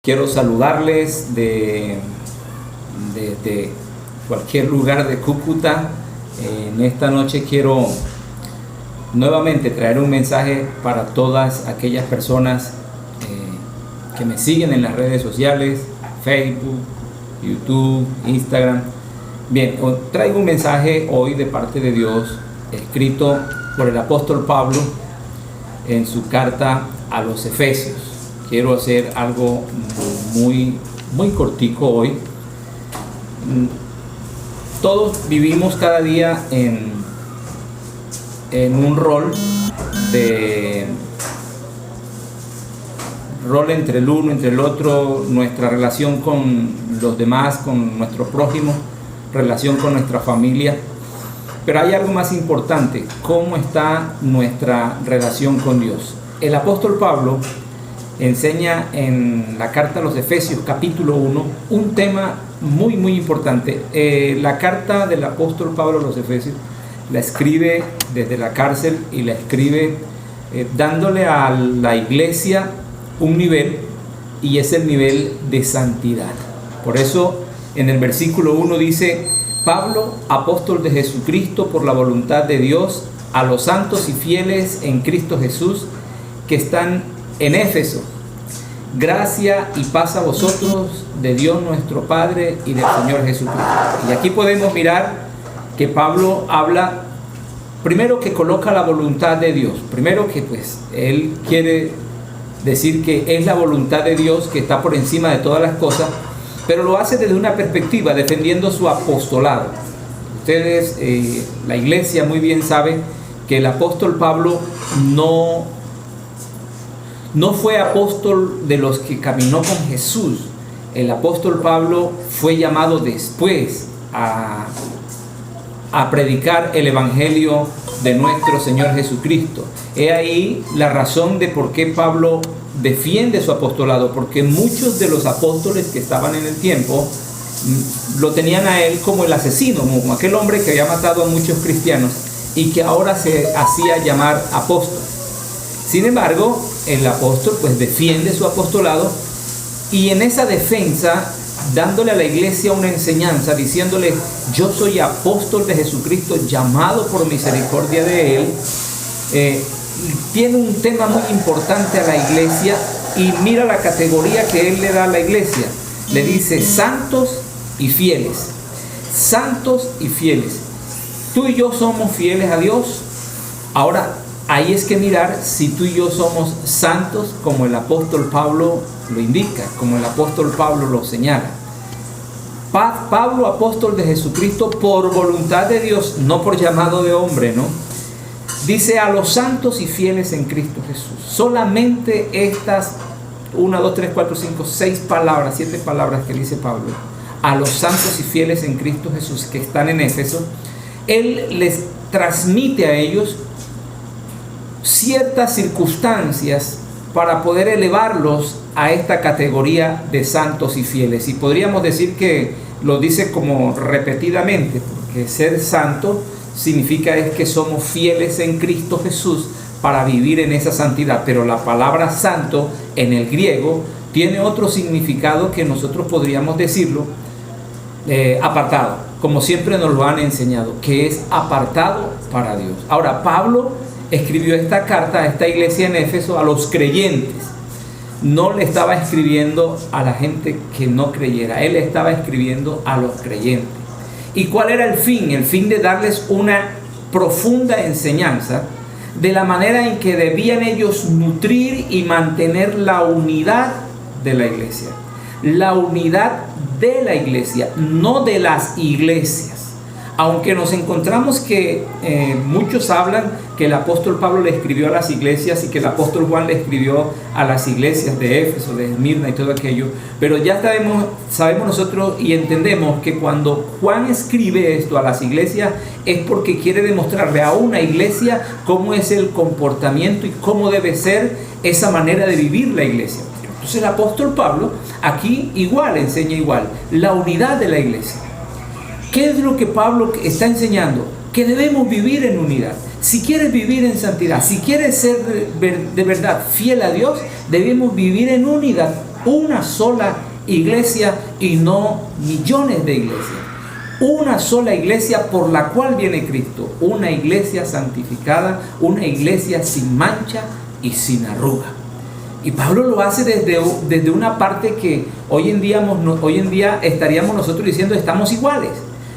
Quiero saludarles de cualquier lugar de Cúcuta. En esta noche quiero nuevamente traer un mensaje para todas aquellas personas que me siguen en las redes sociales, Facebook, YouTube, Instagram. Bien, traigo un mensaje hoy de parte de Dios, escrito por el apóstol Pablo en su carta a los Efesios. Quiero hacer algo muy cortico hoy. Todos vivimos cada día en un rol entre el uno, entre el otro, nuestra relación con los demás, con nuestro prójimo, relación con nuestra familia. Pero hay algo más importante: ¿cómo está nuestra relación con Dios? El apóstol Pablo enseña en la carta a los Efesios, capítulo 1, un tema muy importante. La carta del apóstol Pablo a los Efesios la escribe desde la cárcel y la escribe dándole a la iglesia un nivel, y es el nivel de santidad. Por eso en el versículo 1 dice: Pablo, apóstol de Jesucristo por la voluntad de Dios, a los santos y fieles en Cristo Jesús que están en Éfeso, gracia y paz a vosotros de Dios nuestro Padre y del Señor Jesucristo. Y aquí podemos mirar que Pablo habla, primero, que coloca la voluntad de Dios. Primero que él quiere decir que es la voluntad de Dios que está por encima de todas las cosas, pero lo hace desde una perspectiva, defendiendo su apostolado. Ustedes, la iglesia muy bien sabe que el apóstol Pablo no fue apóstol de los que caminó con Jesús. El apóstol Pablo fue llamado después a predicar el evangelio de nuestro Señor Jesucristo. He ahí la razón de por qué Pablo defiende su apostolado, porque muchos de los apóstoles que estaban en el tiempo lo tenían a él como el asesino, como aquel hombre que había matado a muchos cristianos y que ahora se hacía llamar apóstol. Sin embargo, el apóstol defiende su apostolado, y en esa defensa, dándole a la iglesia una enseñanza, diciéndole: yo soy apóstol de Jesucristo, llamado por misericordia de Él. Tiene un tema muy importante a la iglesia, y mira la categoría que él le da a la iglesia. Le dice: santos y fieles. Santos y fieles. Tú y yo somos fieles a Dios. Ahora, ahí es que mirar si tú y yo somos santos como el apóstol Pablo lo indica, como el apóstol Pablo lo señala. Pablo, apóstol de Jesucristo por voluntad de Dios, no por llamado de hombre, ¿no? Dice: a los santos y fieles en Cristo Jesús. Solamente estas 1, 2, 3, 4, 5, 6 palabras, 7 palabras que dice Pablo, a los santos y fieles en Cristo Jesús que están en Éfeso, él les transmite a ellos ciertas circunstancias para poder elevarlos a esta categoría de santos y fieles. Y podríamos decir que lo dice como repetidamente, porque ser santo significa es que somos fieles en Cristo Jesús para vivir en esa santidad. Pero la palabra santo en el griego tiene otro significado que nosotros podríamos decirlo apartado, como siempre nos lo han enseñado, que es apartado para Dios. Ahora, Pablo escribió esta carta a esta iglesia en Éfeso a los creyentes. No le estaba escribiendo a la gente que no creyera, él estaba escribiendo a los creyentes. ¿Y cuál era el fin? El fin de darles una profunda enseñanza de la manera en que debían ellos nutrir y mantener la unidad de la iglesia. La unidad de la iglesia, no de las iglesias. Aunque nos encontramos que muchos hablan que el apóstol Pablo le escribió a las iglesias y que el apóstol Juan le escribió a las iglesias de Éfeso, de Esmirna y todo aquello, pero ya sabemos nosotros y entendemos que cuando Juan escribe esto a las iglesias es porque quiere demostrarle a una iglesia cómo es el comportamiento y cómo debe ser esa manera de vivir la iglesia. Entonces el apóstol Pablo aquí enseña igual la unidad de la iglesia. ¿Qué es lo que Pablo está enseñando? Que debemos vivir en unidad. Si quieres vivir en santidad, si quieres ser de verdad fiel a Dios, debemos vivir en unidad. una sola iglesia y no millones de iglesias. Una sola iglesia por la cual viene Cristo, una iglesia santificada, una iglesia sin mancha y sin arruga. Y Pablo lo hace desde una parte que hoy en día estaríamos nosotros diciendo estamos iguales.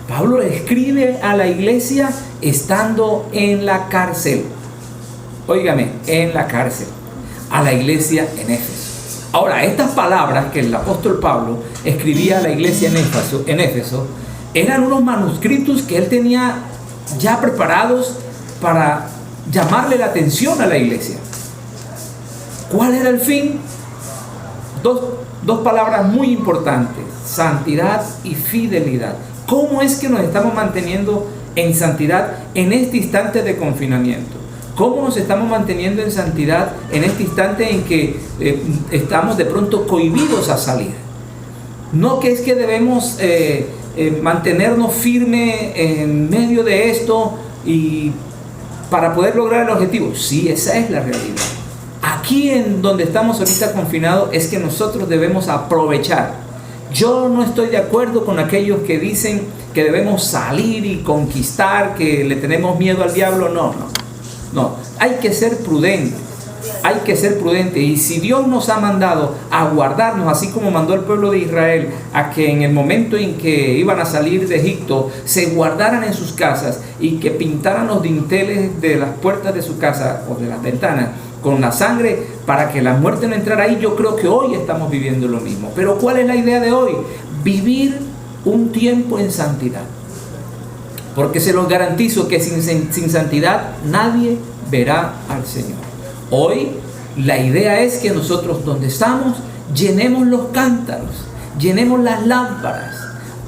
Pablo le escribe a la iglesia estando en la cárcel. Óigame, en la cárcel, a la iglesia en Éfeso. Ahora, estas palabras que el apóstol Pablo escribía a la iglesia en Éfeso eran unos manuscritos que él tenía ya preparados para llamarle la atención a la iglesia. ¿Cuál era el fin? Dos palabras muy importantes: santidad y fidelidad. ¿Cómo es que nos estamos manteniendo en santidad en este instante de confinamiento? ¿Cómo nos estamos manteniendo en santidad en este instante en que estamos de pronto cohibidos a salir? No que es que debemos mantenernos firmes en medio de esto y para poder lograr el objetivo. Sí, esa es la realidad. Aquí en donde estamos ahorita confinados es que nosotros debemos aprovechar. Yo no estoy de acuerdo con aquellos que dicen que debemos salir y conquistar, que le tenemos miedo al diablo. No, hay que ser prudentes. Hay que ser prudentes, y si Dios nos ha mandado a guardarnos, así como mandó el pueblo de Israel a que en el momento en que iban a salir de Egipto se guardaran en sus casas y que pintaran los dinteles de las puertas de su casa o de las ventanas con la sangre para que la muerte no entrara ahí, yo creo que hoy estamos viviendo lo mismo. Pero ¿cuál es la idea de hoy? Vivir un tiempo en santidad, porque se los garantizo que sin santidad nadie verá al Señor. Hoy la idea es que nosotros donde estamos llenemos los cántaros, llenemos las lámparas.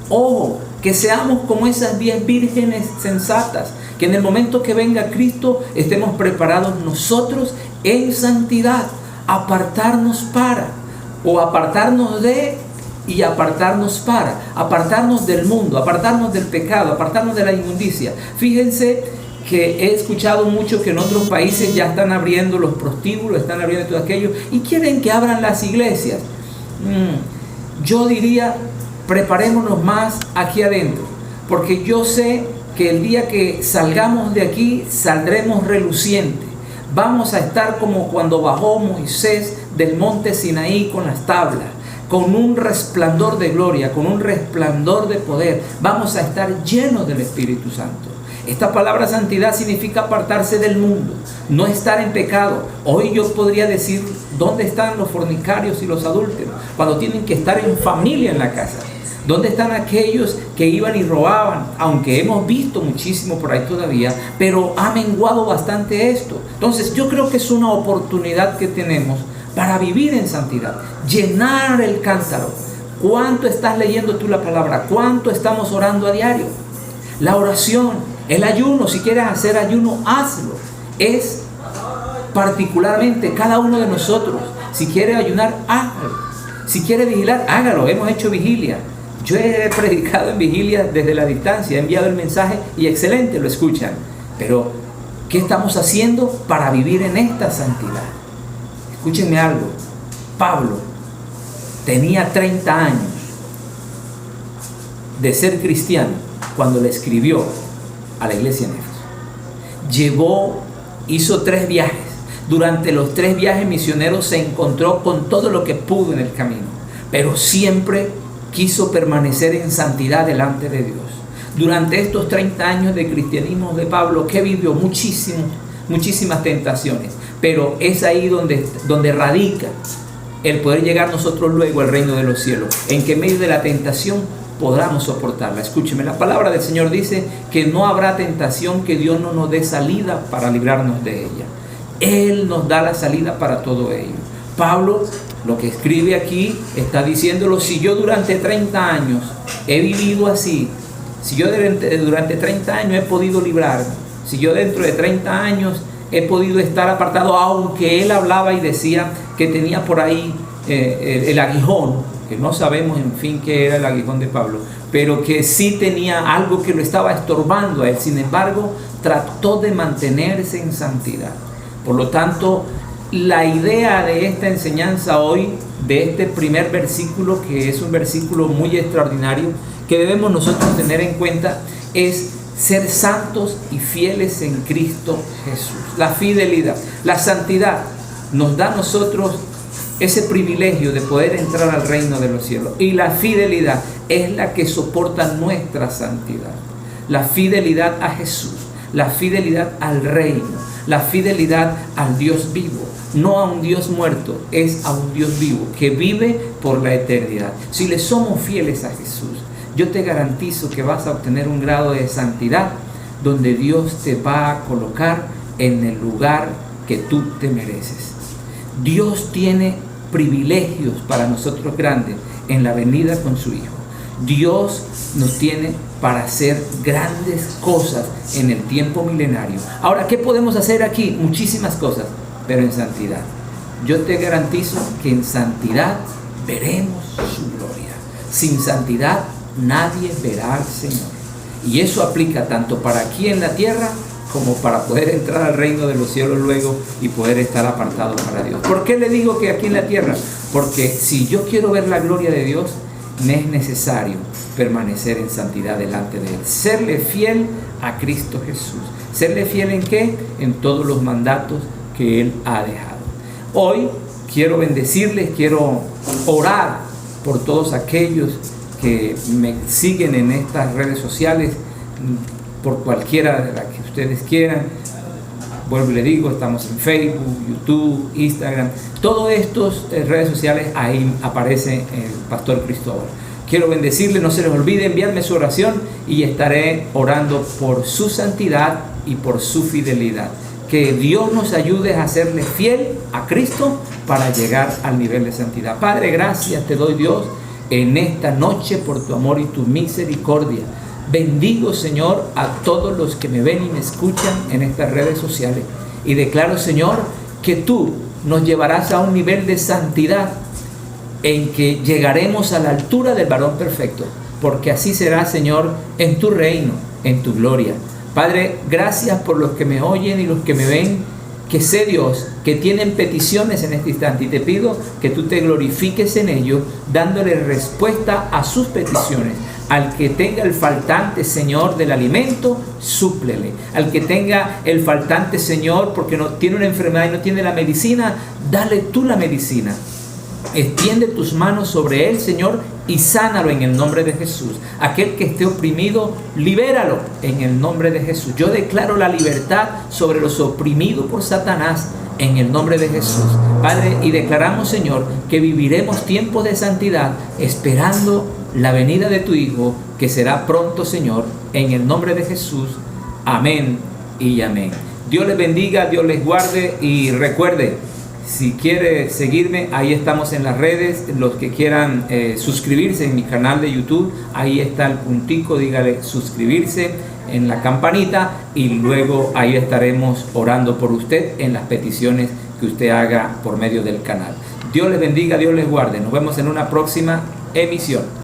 Ojo, que seamos como esas 10 vírgenes sensatas, que en el momento que venga Cristo estemos preparados nosotros en santidad, apartarnos del mundo, apartarnos del pecado, apartarnos de la inmundicia. Fíjense que he escuchado mucho que en otros países ya están abriendo los prostíbulos, están abriendo todo aquello y quieren que abran las iglesias. Yo diría, preparémonos más aquí adentro, porque yo sé que el día que salgamos de aquí saldremos relucientes. Vamos a estar como cuando bajó Moisés del monte Sinaí con las tablas, con un resplandor de gloria, con un resplandor de poder. Vamos a estar llenos del Espíritu Santo. Esta palabra santidad significa apartarse del mundo, no estar en pecado. Hoy yo podría decir, ¿dónde están los fornicarios y los adúlteros? Cuando tienen que estar en familia en la casa. ¿Dónde están aquellos que iban y robaban? Aunque hemos visto muchísimo por ahí todavía, pero ha menguado bastante esto. Entonces yo creo que es una oportunidad que tenemos para vivir en santidad, llenar el cántaro. ¿Cuánto estás leyendo tú la palabra? ¿Cuánto estamos orando a diario? La oración, el ayuno, si quieres hacer ayuno, hazlo. Es particularmente cada uno de nosotros. Si quiere ayunar, hágalo. Si quiere vigilar, hágalo. Hemos hecho vigilia. Yo he predicado en vigilia desde la distancia, he enviado el mensaje y excelente, lo escuchan. Pero, ¿qué estamos haciendo para vivir en esta santidad? Escúchenme algo. Pablo tenía 30 años de ser cristiano cuando le escribió a la iglesia en Éfeso. Hizo 3 viajes. Durante los 3 viajes misioneros se encontró con todo lo que pudo en el camino, pero siempre quiso permanecer en santidad delante de Dios. Durante estos 30 años de cristianismo de Pablo, que vivió muchísimas tentaciones, pero es ahí donde radica el poder llegar nosotros luego al reino de los cielos, en que en medio de la tentación podamos soportarla. Escúcheme, la palabra del Señor dice que no habrá tentación que Dios no nos dé salida para librarnos de ella. Él nos da la salida para todo ello. Pablo, lo que escribe aquí, está diciéndolo: si yo durante 30 años he vivido así, si yo durante 30 años he podido librarme, si yo dentro de 30 años he podido estar apartado, aunque él hablaba y decía que tenía por ahí el aguijón, que no sabemos en fin qué era el aguijón de Pablo, pero que sí tenía algo que lo estaba estorbando a él. Sin embargo, trató de mantenerse en santidad. Por lo tanto, la idea de esta enseñanza hoy, de este primer versículo, que es un versículo muy extraordinario, que debemos nosotros tener en cuenta, es ser santos y fieles en Cristo Jesús. La fidelidad, la santidad nos da a nosotros ese privilegio de poder entrar al reino de los cielos. Y la fidelidad es la que soporta nuestra santidad. La fidelidad a Jesús, la fidelidad al reino, la fidelidad al Dios vivo. No a un Dios muerto, es a un Dios vivo que vive por la eternidad. Si le somos fieles a Jesús, yo te garantizo que vas a obtener un grado de santidad donde Dios te va a colocar en el lugar que tú te mereces. Dios tiene privilegios para nosotros grandes en la venida con su Hijo. Dios nos tiene para hacer grandes cosas en el tiempo milenario. Ahora, ¿qué podemos hacer aquí? Muchísimas cosas, pero en santidad. Yo te garantizo que en santidad veremos su gloria. Sin santidad nadie verá al Señor. Y eso aplica tanto para aquí en la tierra como para poder entrar al reino de los cielos luego y poder estar apartado para Dios. ¿Por qué le digo que aquí en la tierra? Porque si yo quiero ver la gloria de Dios, me es necesario permanecer en santidad delante de Él. Serle fiel a Cristo Jesús. ¿Serle fiel en qué? En todos los mandatos que Él ha dejado. Hoy quiero bendecirles, quiero orar por todos aquellos que me siguen en estas redes sociales, por cualquiera de las que ustedes quieran. Vuelvo y le digo, estamos en Facebook, YouTube, Instagram, todas estas redes sociales, ahí aparece el Pastor Cristóbal. Quiero bendecirle, no se les olvide enviarme su oración y estaré orando por su santidad y por su fidelidad. Que Dios nos ayude a serle fiel a Cristo para llegar al nivel de santidad. Padre, gracias te doy, Dios, en esta noche por tu amor y tu misericordia. Bendigo, Señor, a todos los que me ven y me escuchan en estas redes sociales. Y declaro, Señor, que tú nos llevarás a un nivel de santidad en que llegaremos a la altura del varón perfecto. Porque así será, Señor, en tu reino, en tu gloria. Padre, gracias por los que me oyen y los que me ven, que sé, Dios, que tienen peticiones en este instante, y te pido que tú te glorifiques en ellos, dándole respuesta a sus peticiones. Al que tenga el faltante, Señor, del alimento, súplele. Al que tenga el faltante, Señor, porque no tiene una enfermedad y no tiene la medicina, dale tú la medicina. Extiende tus manos sobre él, Señor, y sánalo en el nombre de Jesús. Aquel que esté oprimido, libéralo en el nombre de Jesús. Yo declaro la libertad sobre los oprimidos por Satanás en el nombre de Jesús. Padre, y declaramos, Señor, que viviremos tiempos de santidad esperando la venida de tu Hijo, que será pronto, Señor, en el nombre de Jesús. Amén y amén. Dios les bendiga, Dios les guarde, y recuerde, si quiere seguirme, ahí estamos en las redes. Los que quieran suscribirse en mi canal de YouTube, ahí está el puntico, dígale suscribirse en la campanita, y luego ahí estaremos orando por usted en las peticiones que usted haga por medio del canal. Dios les bendiga, Dios les guarde. Nos vemos en una próxima emisión.